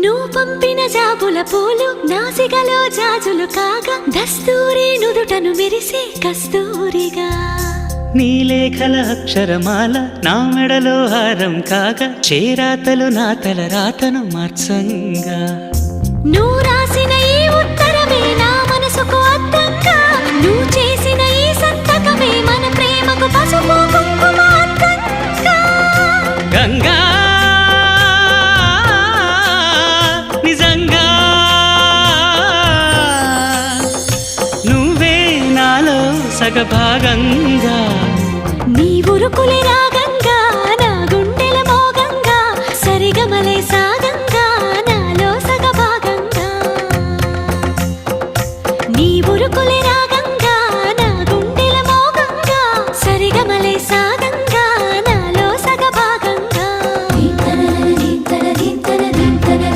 నువ్వు పంపిన జాబుల పూలు నాసికలో జాజులు కాగా దస్తూరి నుదుటను మెరిసే కస్తూరిగా నీలేఖల అక్షరమాల నా మెడలో హారం కాగా చేరాతలు నా తల రాతను మార్చంగా నువ్వు రాసిన ఈ ఉత్తరమే నా మనసుకు అర్థంగా నువ్వు చేసిన ఈ సంతకమే మన ప్రేమకు పసుపు కుంకుమ అర్థంగా గంగా నిజంగా నువ్వే నాలో సగభాగంగా